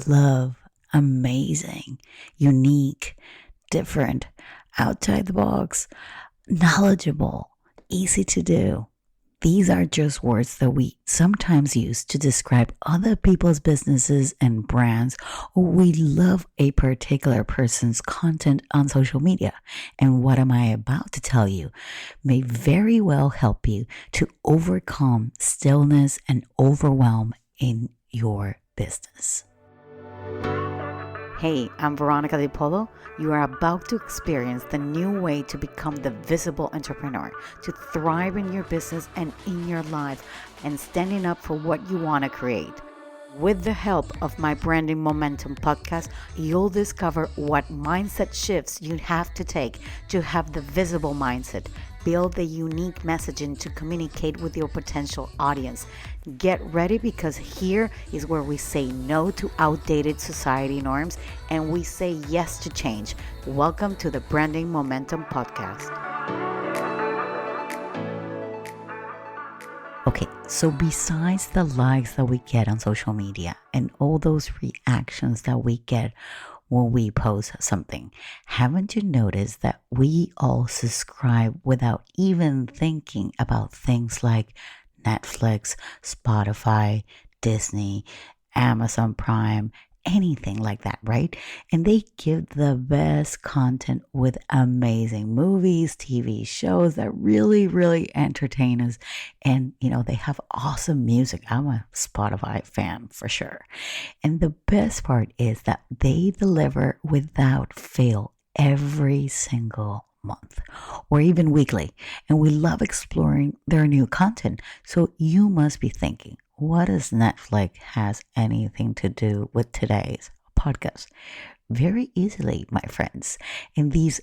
love, amazing, unique, different, outside the box, knowledgeable, easy to do. These are just words that we sometimes use to describe other people's businesses and brands, or we love a particular person's content on social media. And what am I about to tell you may very well help you to overcome stillness and overwhelm in your business. Hey, I'm Veronica Di Polo. You are about to experience the new way to become the visible entrepreneur, to thrive in your business and in your life, and standing up for what you want to create. With the help of my Branding Momentum podcast, you'll discover what mindset shifts you have to take to have the visible mindset, build the unique messaging to communicate with your potential audience. Get ready, because here is where we say no to outdated society norms and we say yes to change. Welcome to the Branding Momentum podcast. Okay, so besides the likes that we get on social media and all those reactions that we get when we post something, haven't you noticed that we all subscribe without even thinking about things like Netflix, Spotify, Disney, Amazon Prime, anything like that, right? And they give the best content with amazing movies, TV shows that really, really entertain us. And, they have awesome music. I'm a Spotify fan for sure. And the best part is that they deliver without fail every single month or even weekly. And we love exploring their new content. So you must be thinking, what does Netflix has anything to do with today's podcast? Very easily, my friends. And these,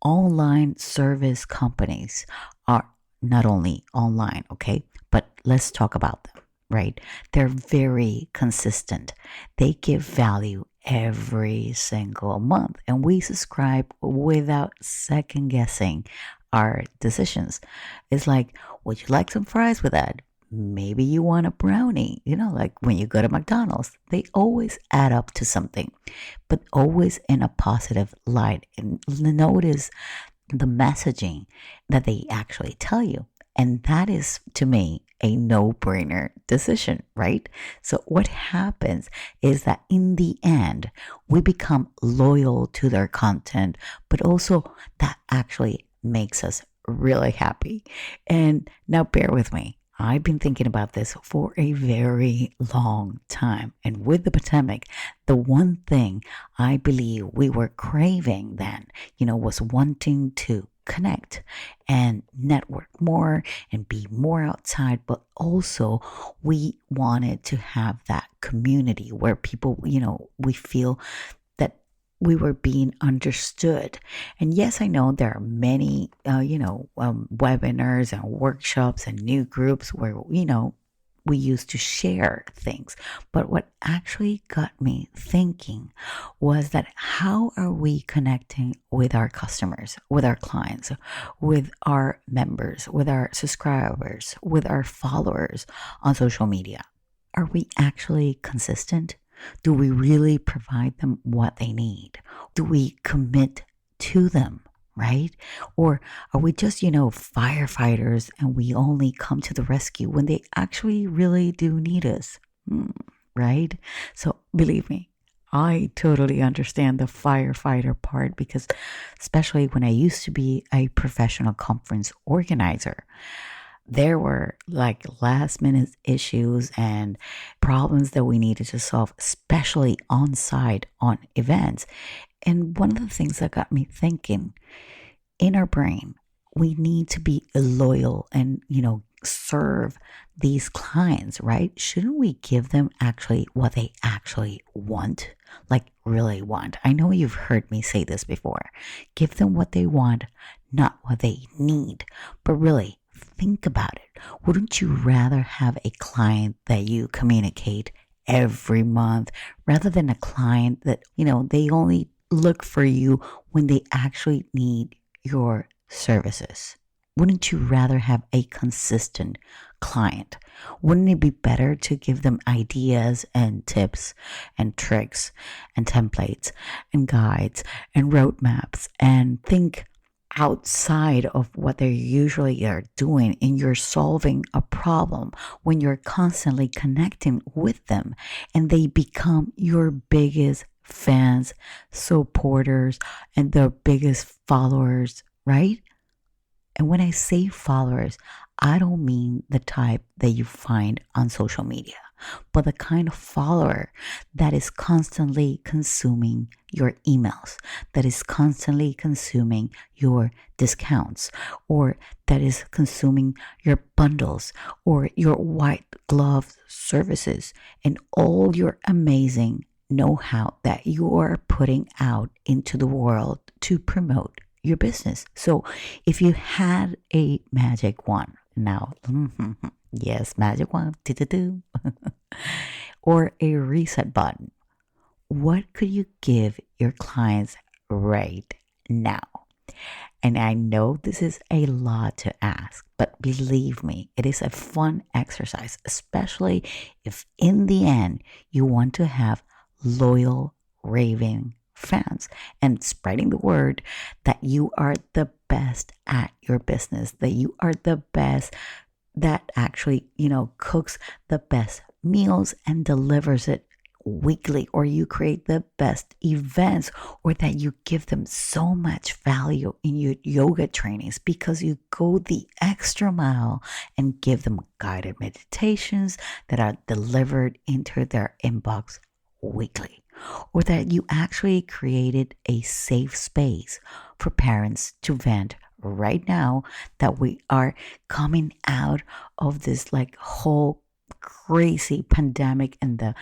online service companies are not only online, okay? But let's talk about them, right? They're very consistent. They give value every single month, and we subscribe without second guessing our decisions. It's like, would you like some fries with that? Maybe you want a brownie, like when you go to McDonald's, they always add up to something, but always in a positive light. And notice the messaging that they actually tell you. And that is, to me, a no-brainer decision, right? So what happens is that in the end, we become loyal to their content, but also that actually makes us really happy. And now bear with me. I've been thinking about this for a very long time. And with the pandemic, the one thing I believe we were craving then, was wanting to connect and network more and be more outside, but also we wanted to have that community where people, we feel that we were being understood. And yes, I know there are many, webinars and workshops and new groups where, we used to share things. But what actually got me thinking was that how are we connecting with our customers, with our clients, with our members, with our subscribers, with our followers on social media? Are we actually consistent? Do we really provide them what they need? Do we commit to them? Right? Or are we just, firefighters and we only come to the rescue when they actually really do need us? Right? So believe me, I totally understand the firefighter part, because especially when I used to be a professional conference organizer, there were like last minute issues and problems that we needed to solve, especially on site on events. And one of the things that got me thinking, in our brain, we need to be loyal and, serve these clients, right? Shouldn't we give them actually what they actually want? Like really want. I know you've heard me say this before. Give them what they want, not what they need. But really, think about it. Wouldn't you rather have a client that you communicate every month rather than a client that, they only look for you when they actually need your services? Wouldn't you rather have a consistent client? Wouldn't it be better to give them ideas and tips and tricks and templates and guides and roadmaps and think outside of what they usually are doing, and you're solving a problem when you're constantly connecting with them and they become your biggest fans, supporters, and the biggest followers, right? And when I say followers, I don't mean the type that you find on social media, but the kind of follower that is constantly consuming your emails, that is constantly consuming your discounts, or that is consuming your bundles or your white glove services and all your amazing know how that you are putting out into the world to promote your business. So if you had a magic wand now, yes, magic wand, or a reset button, what could you give your clients right now? And I know this is a lot to ask, but believe me, it is a fun exercise, especially if in the end you want to have loyal, raving fans and spreading the word that you are the best at your business, that you are the best that actually, cooks the best meals and delivers it weekly, or you create the best events, or that you give them so much value in your yoga trainings because you go the extra mile and give them guided meditations that are delivered into their inbox weekly, or that you actually created a safe space for parents to vent right now that we are coming out of this like whole crazy pandemic and the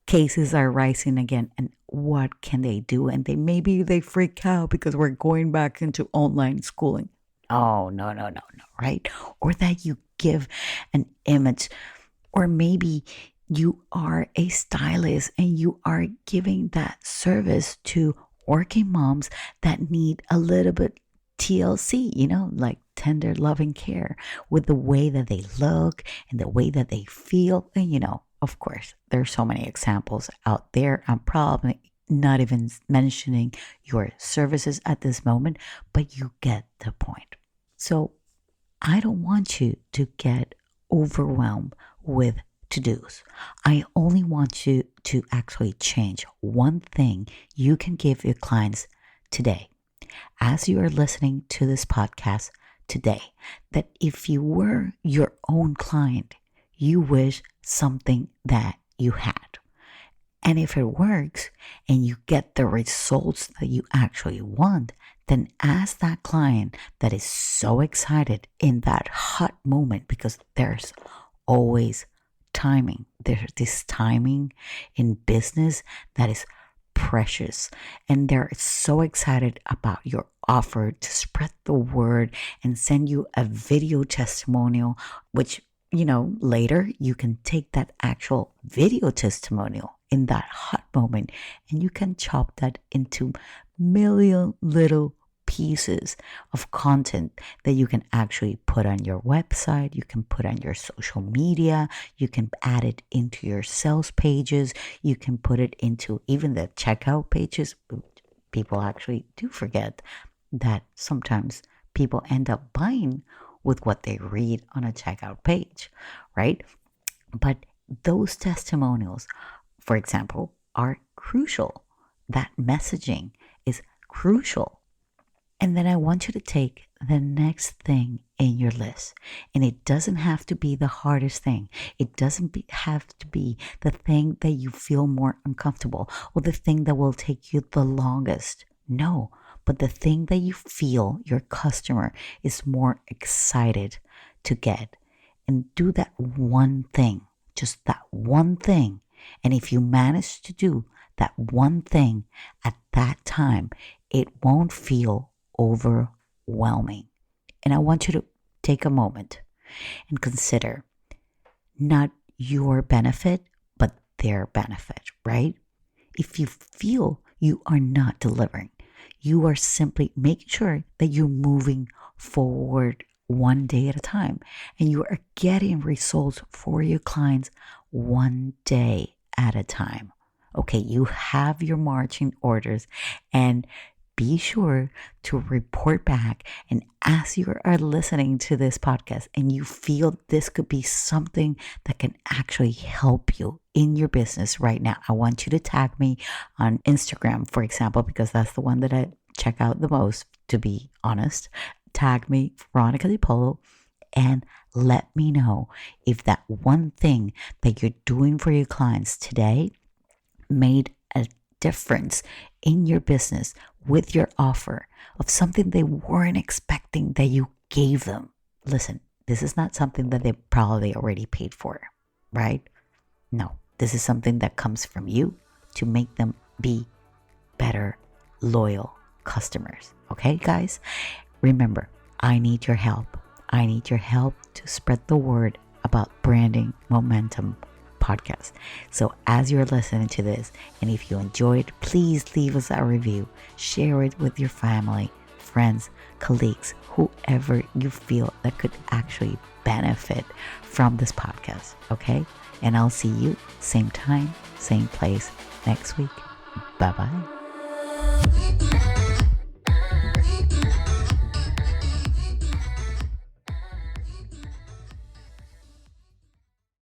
cases are rising again, and what can they do? And they freak out because we're going back into online schooling. Oh, no, no, no, no, right? Or that you give an image, or maybe you are a stylist and you are giving that service to working moms that need a little bit TLC, like tender loving care with the way that they look and the way that they feel. And, of course, there's so many examples out there. I'm probably not even mentioning your services at this moment, but you get the point. So I don't want you to get overwhelmed with to-dos. I only want you to actually change one thing you can give your clients today. As you are listening to this podcast today, that if you were your own client, you wish something that you had. And if it works and you get the results that you actually want, then ask that client that is so excited in that hot moment, because there's always timing. There's this timing in business that is precious, and they're so excited about your offer to spread the word and send you a video testimonial, which later you can take that actual video testimonial in that hot moment and you can chop that into million little pieces of content that you can actually put on your website, you can put on your social media, you can add it into your sales pages, you can put it into even the checkout pages. People actually do forget that sometimes people end up buying with what they read on a checkout page, right? But those testimonials, for example, are crucial. That messaging is crucial. And then I want you to take the next thing in your list. And it doesn't have to be the hardest thing. It doesn't have to be the thing that you feel more uncomfortable or the thing that will take you the longest. No, but the thing that you feel your customer is more excited to get. And do that one thing, just that one thing. And if you manage to do that one thing at that time, it won't feel overwhelming. And I want you to take a moment and consider not your benefit, but their benefit, right? If you feel you are not delivering, you are simply making sure that you're moving forward one day at a time, and you are getting results for your clients one day at a time. Okay, you have your marching orders, and be sure to report back. And as you are listening to this podcast and you feel this could be something that can actually help you in your business right now, I want you to tag me on Instagram, for example, because that's the one that I check out the most, to be honest. Tag me, Veronica DiPolo, and let me know if that one thing that you're doing for your clients today made a difference in your business with your offer of something they weren't expecting that you gave them. Listen, this is not something that they probably already paid for, right? No, this is something that comes from you to make them be better, loyal customers. Okay, guys? Remember, I need your help. I need your help to spread the word about Branding Momentum podcast. So as you're listening to this, and if you enjoyed, please leave us a review, share it with your family, friends, colleagues, whoever you feel that could actually benefit from this podcast. Okay, and I'll see you same time, same place next week. Bye bye.